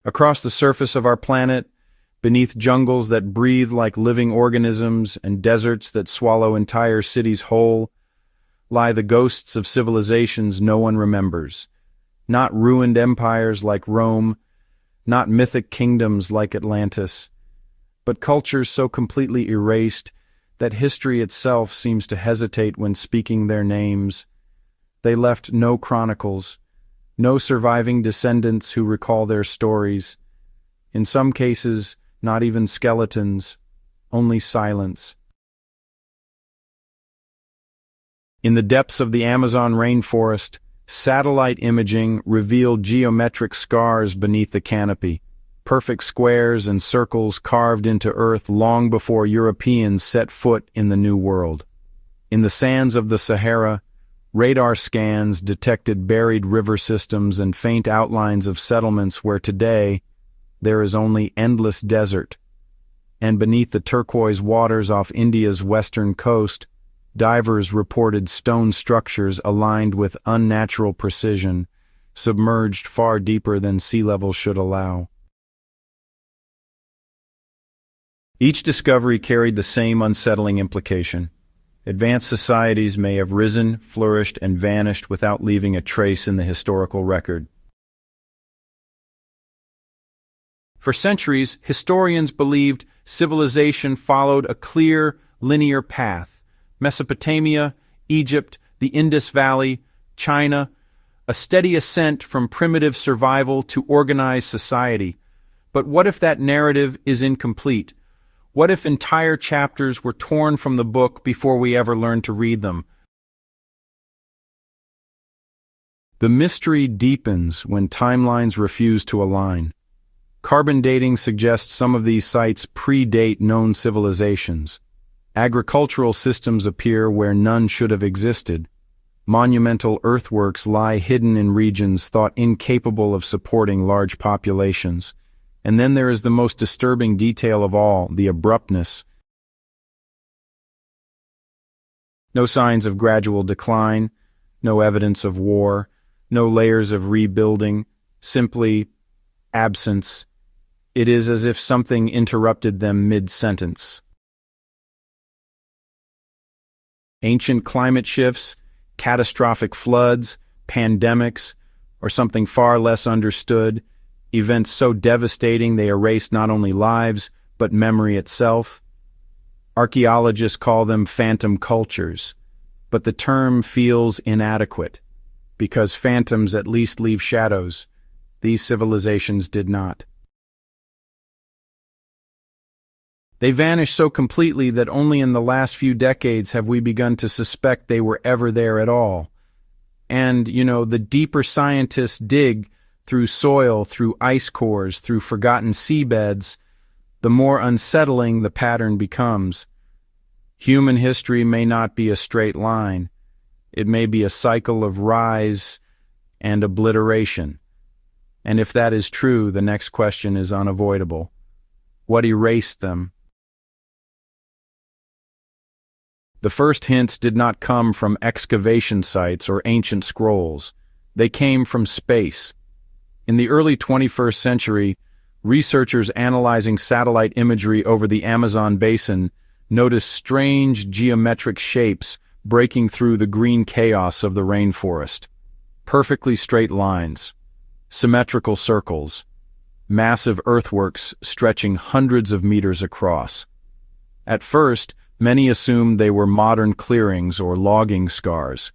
Across the surface of our planet, beneath jungles that breathe like living organisms and deserts that swallow entire cities whole, lie the ghosts of civilizations no one remembers. Not ruined empires like Rome, not mythic kingdoms like Atlantis, but cultures so completely erased that history itself seems to hesitate when speaking their names. They left no chronicles, no surviving descendants who recall their stories. In some cases, not even skeletons, only silence. In the depths of the Amazon rainforest, satellite imaging revealed geometric scars beneath the canopy, perfect squares and circles carved into earth long before Europeans set foot in the New World. In the sands of the Sahara, radar scans detected buried river systems and faint outlines of settlements where today there is only endless desert. And beneath the turquoise waters off India's western coast, divers reported stone structures aligned with unnatural precision, submerged far deeper than sea level should allow. Each discovery carried the same unsettling implication. Advanced societies may have risen, flourished, and vanished without leaving a trace in the historical record. For centuries, historians believed civilization followed a clear, linear path. Mesopotamia, Egypt, the Indus Valley, China, a steady ascent from primitive survival to organized society. But what if that narrative is incomplete? What if entire chapters were torn from the book before we ever learned to read them? The mystery deepens when timelines refuse to align. Carbon dating suggests some of these sites predate known civilizations. Agricultural systems appear where none should have existed. Monumental earthworks lie hidden in regions thought incapable of supporting large populations. And then there is the most disturbing detail of all, the abruptness. No signs of gradual decline, no evidence of war, no layers of rebuilding, simply absence. It is as if something interrupted them mid-sentence. Ancient climate shifts, catastrophic floods, pandemics, or something far less understood, events so devastating they erased not only lives, but memory itself. Archaeologists call them phantom cultures, but the term feels inadequate, because phantoms at least leave shadows. These civilizations did not. They vanished so completely that only in the last few decades have we begun to suspect they were ever there at all. And, the deeper scientists dig through soil, through ice cores, through forgotten seabeds, the more unsettling the pattern becomes. Human history may not be a straight line. It may be a cycle of rise and obliteration. And if that is true, the next question is unavoidable. What erased them? The first hints did not come from excavation sites or ancient scrolls. They came from space. In the early 21st century, researchers analyzing satellite imagery over the Amazon basin noticed strange geometric shapes breaking through the green chaos of the rainforest. Perfectly straight lines, symmetrical circles, massive earthworks stretching hundreds of meters across. At first, many assumed they were modern clearings or logging scars.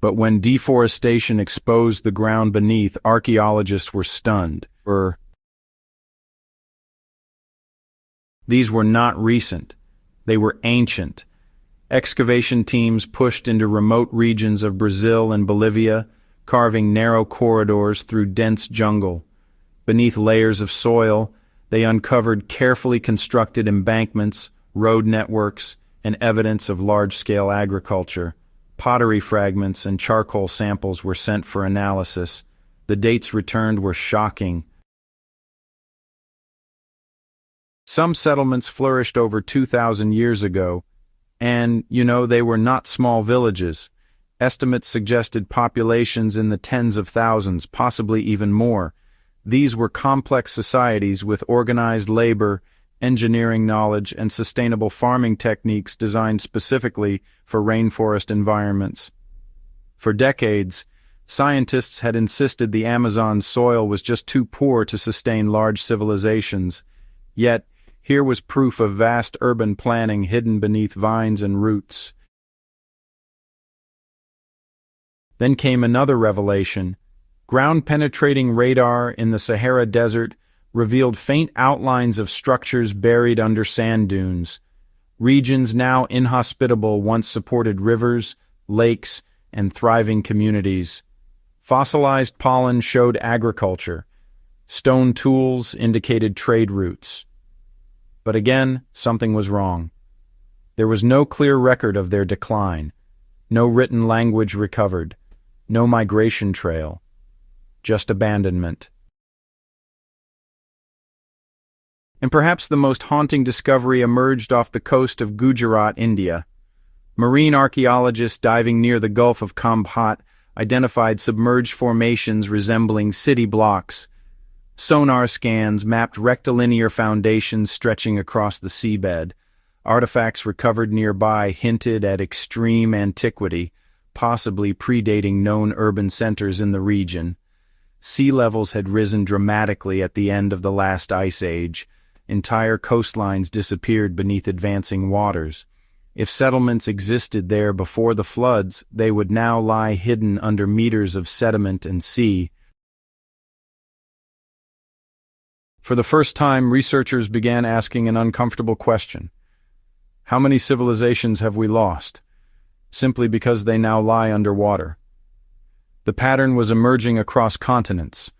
But when deforestation exposed the ground beneath, archaeologists were stunned. These were not recent. They were ancient. Excavation teams pushed into remote regions of Brazil and Bolivia, carving narrow corridors through dense jungle. Beneath layers of soil, they uncovered carefully constructed embankments, road networks, and evidence of large-scale agriculture. Pottery fragments and charcoal samples were sent for analysis. The dates returned were shocking. Some settlements flourished over 2,000 years ago, and, they were not small villages. Estimates suggested populations in the tens of thousands, possibly even more. These were complex societies with organized labor, engineering knowledge, and sustainable farming techniques designed specifically for rainforest environments. For decades, scientists had insisted the Amazon's soil was just too poor to sustain large civilizations. Yet, here was proof of vast urban planning hidden beneath vines and roots. Then came another revelation. Ground-penetrating radar in the Sahara Desert revealed faint outlines of structures buried under sand dunes. Regions now inhospitable once supported rivers, lakes, and thriving communities. Fossilized pollen showed agriculture. Stone tools indicated trade routes. But again, something was wrong. There was no clear record of their decline, no written language recovered, no migration trail, just abandonment. And perhaps the most haunting discovery emerged off the coast of Gujarat, India. Marine archaeologists diving near the Gulf of Kambhat identified submerged formations resembling city blocks. Sonar scans mapped rectilinear foundations stretching across the seabed. Artifacts recovered nearby hinted at extreme antiquity, possibly predating known urban centers in the region. Sea levels had risen dramatically at the end of the last ice age. Entire coastlines disappeared beneath advancing waters. If settlements existed there before the floods, they would now lie hidden under meters of sediment and sea. For the first time, researchers began asking an uncomfortable question. How many civilizations have we lost, simply because they now lie underwater? The pattern was emerging across continents.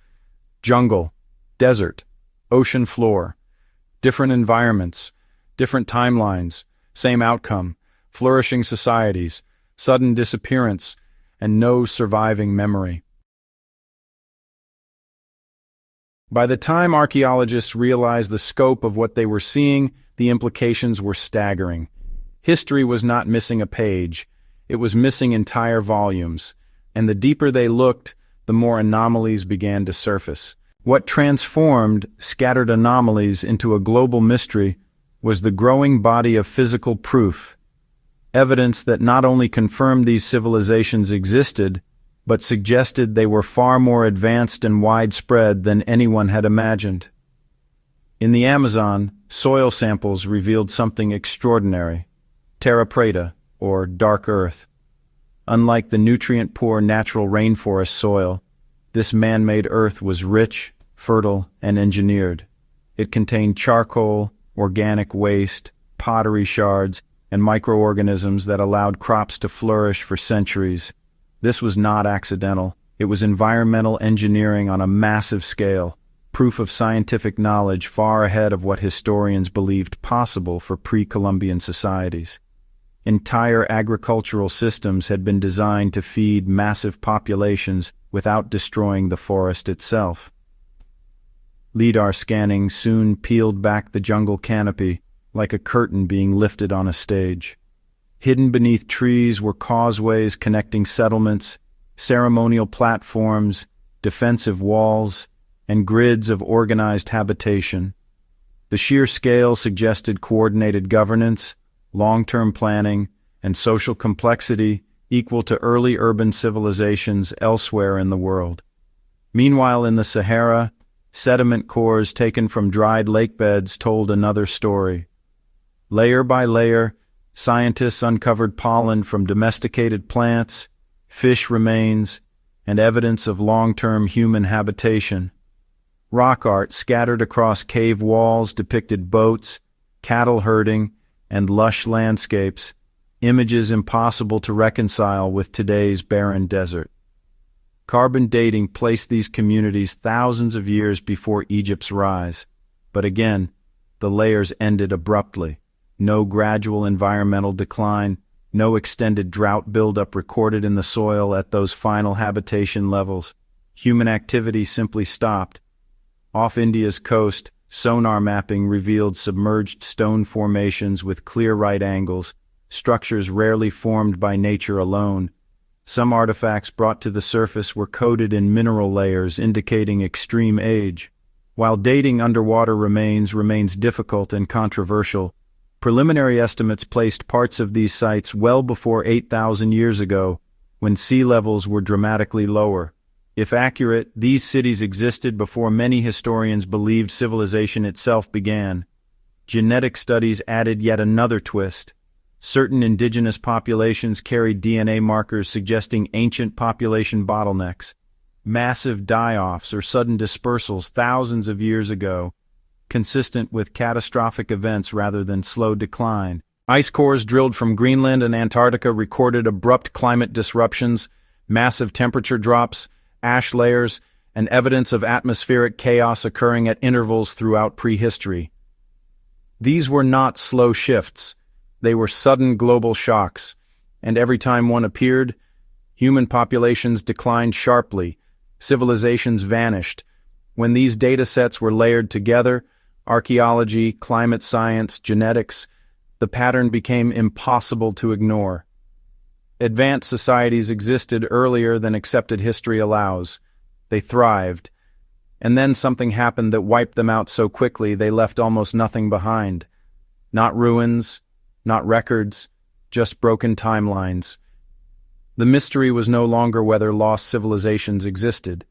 Jungle, desert, ocean floor, different environments, different timelines, same outcome, flourishing societies, sudden disappearance, and no surviving memory. By the time archaeologists realized the scope of what they were seeing, the implications were staggering. History was not missing a page, it was missing entire volumes, and the deeper they looked, the more anomalies began to surface. What transformed scattered anomalies into a global mystery was the growing body of physical proof, evidence that not only confirmed these civilizations existed, but suggested they were far more advanced and widespread than anyone had imagined. In the Amazon, soil samples revealed something extraordinary: terra preta, or dark earth. Unlike the nutrient-poor natural rainforest soil, this man-made earth was rich, fertile, and engineered. It contained charcoal, organic waste, pottery shards, and microorganisms that allowed crops to flourish for centuries. This was not accidental. It was environmental engineering on a massive scale, proof of scientific knowledge far ahead of what historians believed possible for pre-Columbian societies. Entire agricultural systems had been designed to feed massive populations without destroying the forest itself. LIDAR scanning soon peeled back the jungle canopy, like a curtain being lifted on a stage. Hidden beneath trees were causeways connecting settlements, ceremonial platforms, defensive walls, and grids of organized habitation. The sheer scale suggested coordinated governance, long-term planning, and social complexity equal to early urban civilizations elsewhere in the world. Meanwhile, in the Sahara, sediment cores taken from dried lakebeds told another story. Layer by layer, scientists uncovered pollen from domesticated plants, fish remains, and evidence of long-term human habitation. Rock art scattered across cave walls depicted boats, cattle herding, and lush landscapes, images impossible to reconcile with today's barren desert. Carbon dating placed these communities thousands of years before Egypt's rise, but again, the layers ended abruptly. No gradual environmental decline, no extended drought buildup recorded in the soil at those final habitation levels. Human activity simply stopped. Off India's coast, sonar mapping revealed submerged stone formations with clear right angles, structures rarely formed by nature alone. Some artifacts brought to the surface were coated in mineral layers indicating extreme age. While dating underwater remains difficult and controversial, preliminary estimates placed parts of these sites well before 8,000 years ago, when sea levels were dramatically lower. If accurate, these cities existed before many historians believed civilization itself began. Genetic studies added yet another twist. Certain indigenous populations carried DNA markers suggesting ancient population bottlenecks, massive die-offs or sudden dispersals thousands of years ago, consistent with catastrophic events rather than slow decline. Ice cores drilled from Greenland and Antarctica recorded abrupt climate disruptions, massive temperature drops, ash layers, and evidence of atmospheric chaos occurring at intervals throughout prehistory. These were not slow shifts. They were sudden global shocks, and every time one appeared, human populations declined sharply, civilizations vanished. When these data sets were layered together, archaeology, climate science, genetics, the pattern became impossible to ignore. Advanced societies existed earlier than accepted history allows. They thrived. And then something happened that wiped them out so quickly they left almost nothing behind. Not ruins, not records, just broken timelines. The mystery was no longer whether lost civilizations existed.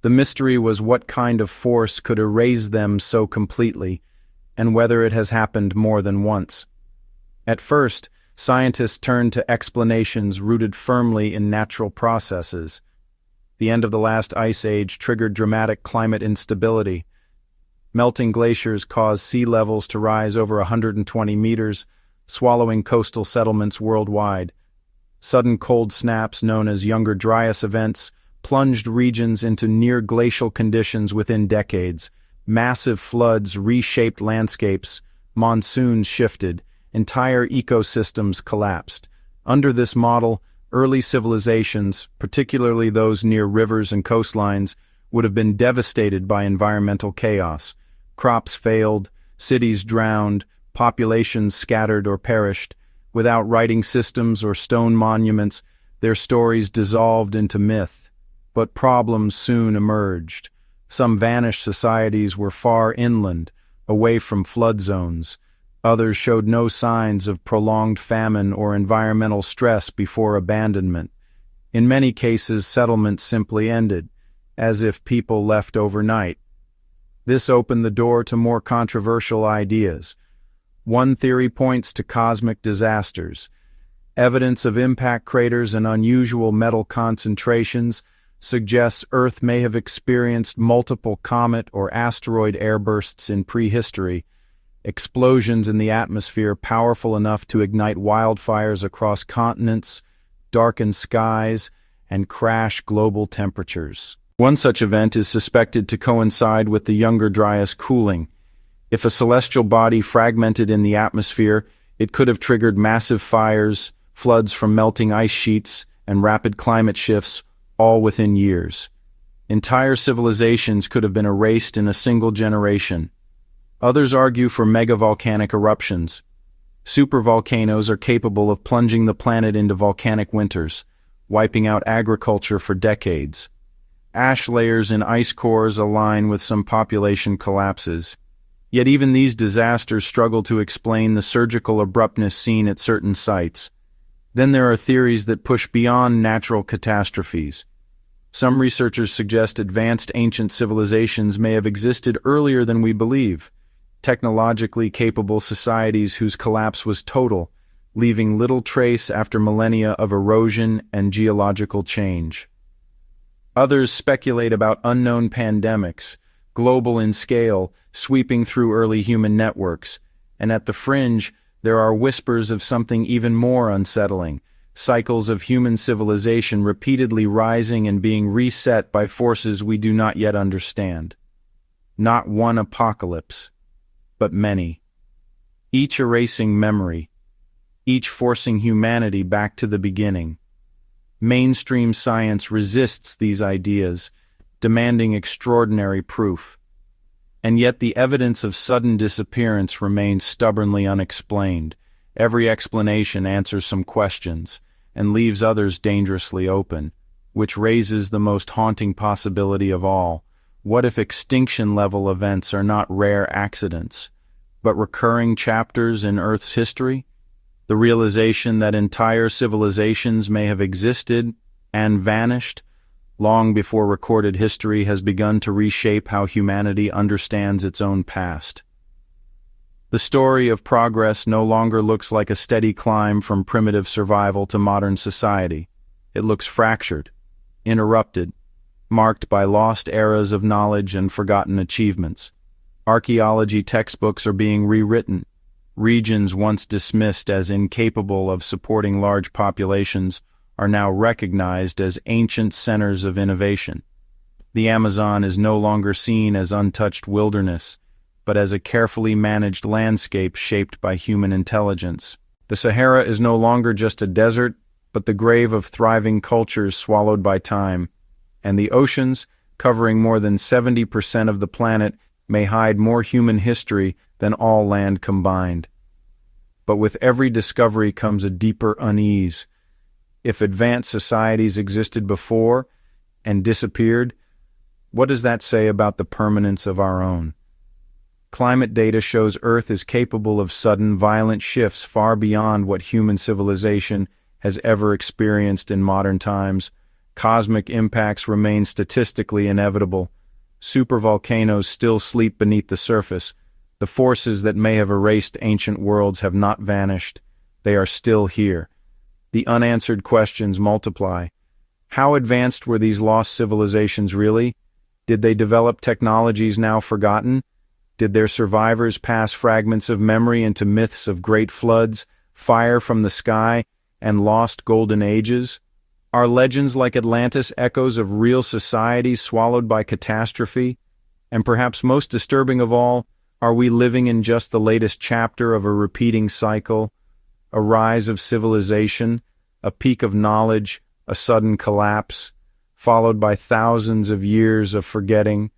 The mystery was what kind of force could erase them so completely, and whether it has happened more than once. At first, scientists turned to explanations rooted firmly in natural processes. The end of the last ice age triggered dramatic climate instability. Melting glaciers caused sea levels to rise over 120 meters, swallowing coastal settlements worldwide. Sudden cold snaps, known as Younger Dryas events, plunged regions into near-glacial conditions within decades. Massive floods reshaped landscapes, monsoons shifted, entire ecosystems collapsed. Under this model, early civilizations, particularly those near rivers and coastlines, would have been devastated by environmental chaos. Crops failed, cities drowned, populations scattered or perished. Without writing systems or stone monuments, their stories dissolved into myth. But problems soon emerged. Some vanished societies were far inland, away from flood zones. Others showed no signs of prolonged famine or environmental stress before abandonment. In many cases, settlements simply ended, as if people left overnight. This opened the door to more controversial ideas. One theory points to cosmic disasters. Evidence of impact craters and unusual metal concentrations suggests Earth may have experienced multiple comet or asteroid airbursts in prehistory, explosions in the atmosphere powerful enough to ignite wildfires across continents, darken skies, and crash global temperatures. One such event is suspected to coincide with the Younger Dryas cooling. If a celestial body fragmented in the atmosphere, it could have triggered massive fires, floods from melting ice sheets, and rapid climate shifts, all within years. Entire civilizations could have been erased in a single generation. Others argue for megavolcanic eruptions. Supervolcanoes are capable of plunging the planet into volcanic winters, wiping out agriculture for decades. Ash layers in ice cores align with some population collapses. Yet even these disasters struggle to explain the surgical abruptness seen at certain sites. Then there are theories that push beyond natural catastrophes. Some researchers suggest advanced ancient civilizations may have existed earlier than we believe, technologically capable societies whose collapse was total, leaving little trace after millennia of erosion and geological change. Others speculate about unknown pandemics, global in scale, sweeping through early human networks, and at the fringe, there are whispers of something even more unsettling, cycles of human civilization repeatedly rising and being reset by forces we do not yet understand. Not one apocalypse, but many. Each erasing memory, each forcing humanity back to the beginning. Mainstream science resists these ideas, demanding extraordinary proof. And yet the evidence of sudden disappearance remains stubbornly unexplained. Every explanation answers some questions, and leaves others dangerously open, which raises the most haunting possibility of all. What if extinction-level events are not rare accidents, but recurring chapters in Earth's history? The realization that entire civilizations may have existed and vanished long before recorded history has begun to reshape how humanity understands its own past. The story of progress no longer looks like a steady climb from primitive survival to modern society. It looks fractured, interrupted, marked by lost eras of knowledge and forgotten achievements. Archaeology textbooks are being rewritten. Regions once dismissed as incapable of supporting large populations are now recognized as ancient centers of innovation. The Amazon is no longer seen as untouched wilderness, but as a carefully managed landscape shaped by human intelligence. The Sahara is no longer just a desert, but the grave of thriving cultures swallowed by time. And the oceans, covering more than 70% of the planet, may hide more human history than all land combined. But with every discovery comes a deeper unease. If advanced societies existed before and disappeared, what does that say about the permanence of our own? Climate data shows Earth is capable of sudden, violent shifts far beyond what human civilization has ever experienced in modern times. Cosmic impacts remain statistically inevitable. Supervolcanoes still sleep beneath the surface. The forces that may have erased ancient worlds have not vanished. They are still here. The unanswered questions multiply. How advanced were these lost civilizations really? Did they develop technologies now forgotten? Did their survivors pass fragments of memory into myths of great floods, fire from the sky, and lost golden ages? Are legends like Atlantis echoes of real societies swallowed by catastrophe? And perhaps most disturbing of all, are we living in just the latest chapter of a repeating cycle? A rise of civilization, a peak of knowledge, a sudden collapse, followed by thousands of years of forgetting.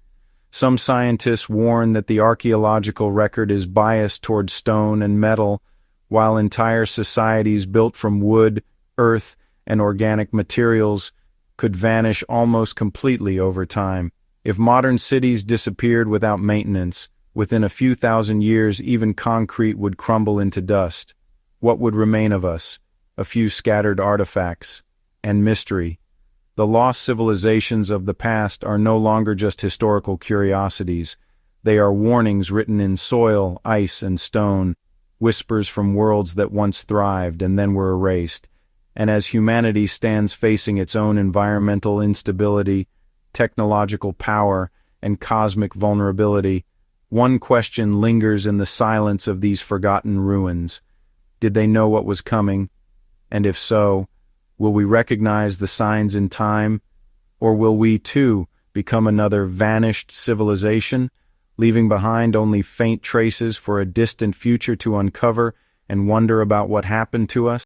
Some scientists warn that the archaeological record is biased toward stone and metal, while entire societies built from wood, earth, and organic materials could vanish almost completely over time. If modern cities disappeared without maintenance, within a few thousand years even concrete would crumble into dust. What would remain of us? A few scattered artifacts and mystery. The lost civilizations of the past are no longer just historical curiosities. They are warnings written in soil, ice, and stone, whispers from worlds that once thrived and then were erased. And as humanity stands facing its own environmental instability, technological power, and cosmic vulnerability, one question lingers in the silence of these forgotten ruins. Did they know what was coming? And if so, will we recognize the signs in time? Or will we, too, become another vanished civilization, leaving behind only faint traces for a distant future to uncover and wonder about what happened to us?